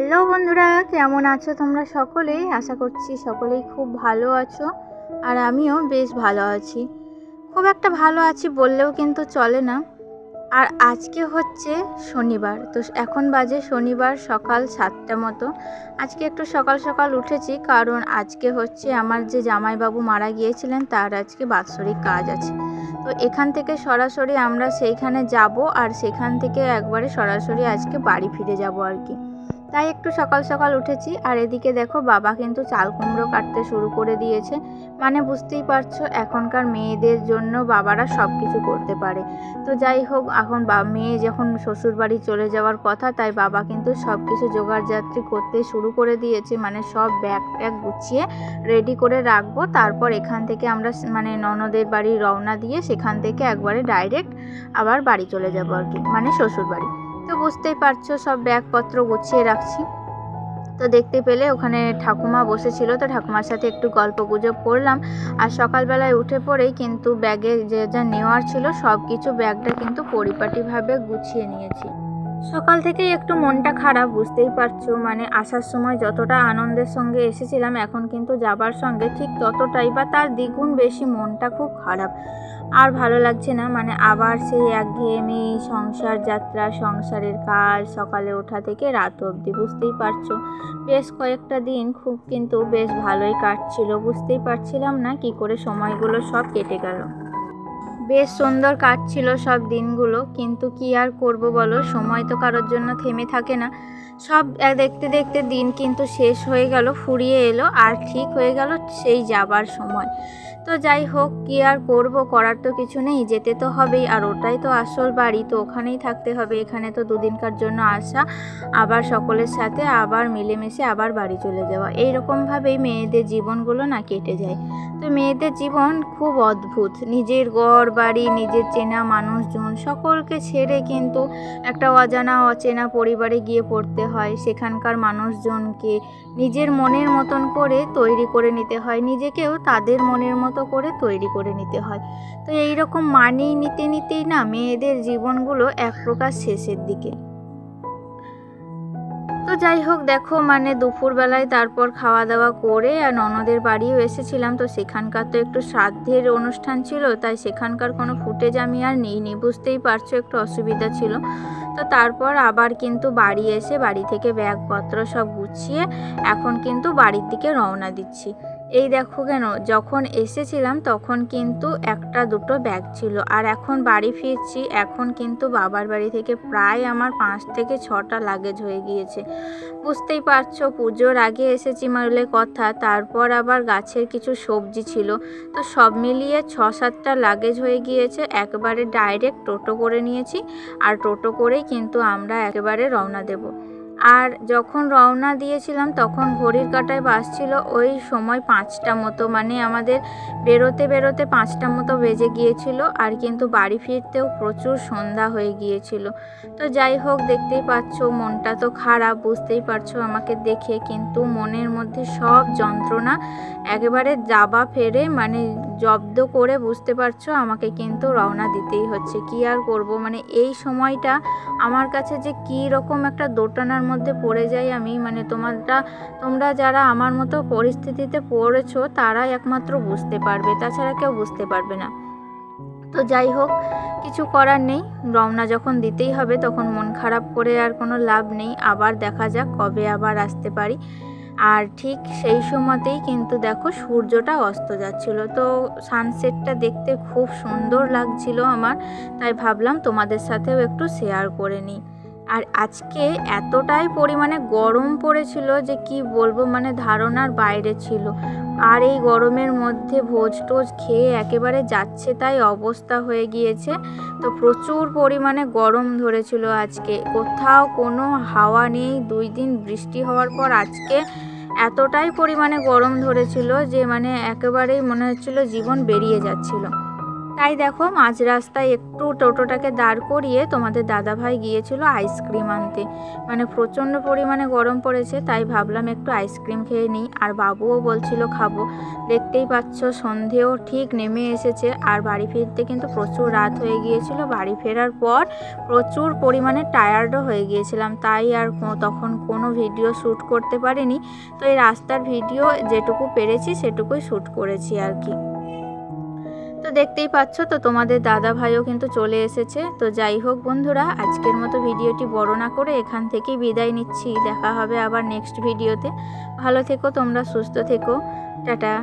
Hello বন্ধুরা, কেমন আছো তোমরা সকলেই? আশা করছি সকলেই খুব ভালো আছো। আর আমিও বেশ ভালো আছি। খুব একটা ভালো আছি বললেও কিন্তু চলে না। আর আজকে হচ্ছে শনিবার, তো এখন বাজে শনিবার সকাল 7টা মতো। আজকে একটু সকাল সকাল উঠেছি, কারণ আজকে হচ্ছে আমার যে জামাইবাবু মারা গিয়েছিলেন তার আজকে বাৎসরিক কাজ আছে। তো এখান থেকে সরাসরি আমরা সেইখানে যাব, আর সেখান থেকে একবারে সরাসরি আজকে বাড়ি ফিরে যাব আর কি। তাই একটু সকাল সকাল উঠেছি। আর এদিকে দেখো, বাবা কিন্তু চাল কুমড়ো কাটতে শুরু করে দিয়েছে। মানে বুঝতেই পারছো, এখনকার মেয়েদের জন্য বাবারা সব কিছু করতে পারে। তো যাই হোক, এখন মেয়ে যখন শ্বশুর বাড়ি চলে যাওয়ার কথা, তাই বাবা কিন্তু সব কিছু জোগাড় যাত্রী করতে শুরু করে দিয়েছে। মানে সব ব্যাগ ট্যাগ গুছিয়ে রেডি করে রাখবো। তারপর এখান থেকে আমরা মানে ননদের বাড়ি রওনা দিয়ে সেখান থেকে একবারে ডাইরেক্ট আবার বাড়ি চলে যাবো আর কি, মানে শ্বশুর বাড়ি। তো বুঝতেই পারছো, সব ব্যাগপত্র গুছিয়ে রাখছি। তো দেখতে পেলে ওখানে ঠাকুমা বসেছিল, তো ঠাকুমার সাথে একটু গল্প গুজব করলাম। আর সকালবেলায় উঠে পড়েই কিন্তু ব্যাগে যে যা নেওয়ার ছিল সব কিছু ব্যাগটা কিন্তু পরিপাটিভাবে গুছিয়ে নিয়েছি। সকাল থেকেই একটু মনটা খারাপ, বুঝতেই পারছো। মানে আসার সময় যতটা আনন্দের সঙ্গে এসেছিলাম, এখন কিন্তু যাবার সঙ্গে ঠিক ততটাই বা তার দ্বিগুণ বেশি মনটা খুব খারাপ। আর ভালো লাগছে না, মানে আবার সেই একঘেয়েমি সংসার যাত্রা, সংসারের কাজ, সকালে ওঠা থেকে রাত অবধি। বুঝতেই পারছো, বেশ কয়েকটা দিন খুব কিন্তু বেশ ভালোই কাটছিল। বুঝতেই পারছিলাম না কি করে সময়গুলো সব কেটে গেল। বেশ সুন্দর কাটছিল সব দিনগুলো, কিন্তু কি আর করব বলো, সময় তো কারোর জন্য থেমে থাকে না। সব দেখতে দেখতে দিন কিন্তু শেষ হয়ে গেল, ফুরিয়ে এলো, আর ঠিক হয়ে গেল সেই যাবার সময়। তো যাই হোক, কি আর করব, করার তো কিছু নেই, যেতে তো হবেই। আর ওটাই তো আসল বাড়ি, তো ওখানেই থাকতে হবে। এখানে তো দুদিনকার জন্য আসা, আবার সকলের সাথে আবার মিলেমিশে আবার বাড়ি চলে যাওয়া, এইরকমভাবেই মেয়েদের জীবনগুলো না কেটে যায়। তো মেয়েদের জীবন খুব অদ্ভুত। নিজের ঘর বাড়ি, নিজের চেনা মানুষজন সকলকে ছেড়ে কিন্তু একটা অজানা অচেনা পরিবারে গিয়ে পড়তে হয়। সেখানকার মানুষজনকে নিজের মনের মতন করে তৈরি করে নিতে হয়, নিজেকেও তাদের মনের মতো করে তৈরি করে নিতে হয়। তো এইরকম মানিয়ে নিতে নিতেই না মেয়েদের জীবনগুলো এক প্রকার শেষের দিকে। তো যাই হোক, দেখো মানে দুপুরবেলায় তারপর খাওয়া দাওয়া করে আর ননদের বাড়িও এসেছিলাম। তো সেখানকার তো একটু শ্রাদ্ধের অনুষ্ঠান ছিল, তাই সেখানকার কোনো ফুটেজ আমি আর নিইনি। বুঝতেই পারছো, একটু অসুবিধা ছিল। তো তারপর আবার কিন্তু বাড়ি এসে বাড়ি থেকে ব্যাগপত্র সব গুছিয়ে এখন কিন্তু বাড়ির দিকে রওনা দিচ্ছি। এই দেখো, কেন যখন এসেছিলাম তখন কিন্তু একটা দুটো ব্যাগ ছিল, আর এখন বাড়ি ফিরছি এখন কিন্তু বাবার বাড়ি থেকে প্রায় আমার 5 থেকে 6টা লাগেজ হয়ে গিয়েছে। বুঝতেই পারছো, পুজোর আগে এসেছি বলে কথা, তারপর আবার গাছের কিছু সবজি ছিল, তো সব মিলিয়ে 6-7টা লাগেজ হয়ে গিয়েছে। একবারে ডাইরেক্ট টোটো করে নিয়েছি, আর টোটো করেই কিন্তু আমরা একেবারে রওনা দেব। আর যখন রওনা দিয়েছিলাম তখন ঘড়ির কাঁটায় বাজছিল ওই সময় 5টা মতো, মানে আমাদের বেরোতে বেরোতে 5টা মতো বেজে গিয়েছিল। আর কিন্তু বাড়ি ফিরতেও প্রচুর সন্ধ্যা হয়ে গিয়েছিল। তো যাই হোক, দেখতেই পাচ্ছ মনটা তো খারাপ, বুঝতেই পারছো আমাকে দেখে, কিন্তু মনের মধ্যে সব যন্ত্রণা একেবারে দাবা ফেরে মানে জব্দ করে, বুঝতে পারছো আমাকে কিন্তু রওনা দিতেই হচ্ছে। কি আর করব, মানে এই সময়টা আমার কাছে যে কী রকম একটা দোটানার মধ্যে পড়ে যাই আমি, মানে তোমরা যারা আমার মতো পরিস্থিতিতে পড়েছো তারাই একমাত্র বুঝতে পারবে, তাছাড়া কেউ বুঝতে পারবে না। তো যাই হোক, কিছু করার নেই, রওনা যখন দিতেই হবে তখন মন খারাপ করে আর কোনো লাভ নেই। আবার দেখা যাক কবে আবার আসতে পারি। আর ঠিক সেই সময়তেই কিন্তু দেখো সূর্যটা অস্ত যাচ্ছিল, তো সানসেটটা দেখতে খুব সুন্দর লাগছিল আমার, তাই ভাবলাম তোমাদের সাথেও একটু শেয়ার করে নিই। আর আজকে এতটাই পরিমাণে গরম পড়েছিল যে কি বলবো, মানে ধারণার বাইরে ছিল। আর এই গরমের মধ্যে ভোজ টোজ খেয়ে একেবারে যাচ্ছে তাই অবস্থা হয়ে গিয়েছে। তো প্রচুর পরিমাণে গরম ধরেছিল আজকে, কোথাও কোনো হাওয়া নেই। 2 দিন বৃষ্টি হওয়ার পর আজকে এতটাই পরিমাণে গরম ধরেছিল যে মানে একেবারেই মনে হচ্ছিল জীবন বেরিয়ে যাচ্ছিল। তাই দেখো মাঝ রাস্তায় একটু টোটোটাকে দাঁড় করিয়ে তোমাদের দাদাভাই গিয়েছিল আইসক্রিম আনতে। মানে প্রচণ্ড পরিমাণে গরম পড়েছে, তাই ভাবলাম একটু আইসক্রিম খেয়ে নিই। আর বাবুও বলছিল খাবো। দেখতেই পাচ্ছ সন্ধেও ঠিক নেমে এসেছে, আর বাড়ি ফিরতে কিন্তু প্রচুর রাত হয়ে গিয়েছিল। বাড়ি ফেরার পর প্রচুর পরিমাণে টায়ার্ডও হয়ে গিয়েছিলাম, তাই আর তখন কোনো ভিডিও শ্যুট করতে পারিনি। তো এই রাস্তার ভিডিও যেটুকু পেরেছি সেটুকুই শ্যুট করেছি আর কি। তো দেখতেই পাচ্ছ তো তোমাদের দাদা ভাইও কিন্তু চলে এসেছে। তো যাই হোক বন্ধুরা, আজকের মতো ভিডিওটি বড় না করে এখান থেকেই বিদায় নিচ্ছি। দেখা হবে আবার নেক্সট ভিডিওতে। ভালো থেকো তোমরা, সুস্থ থেকো, টাটা।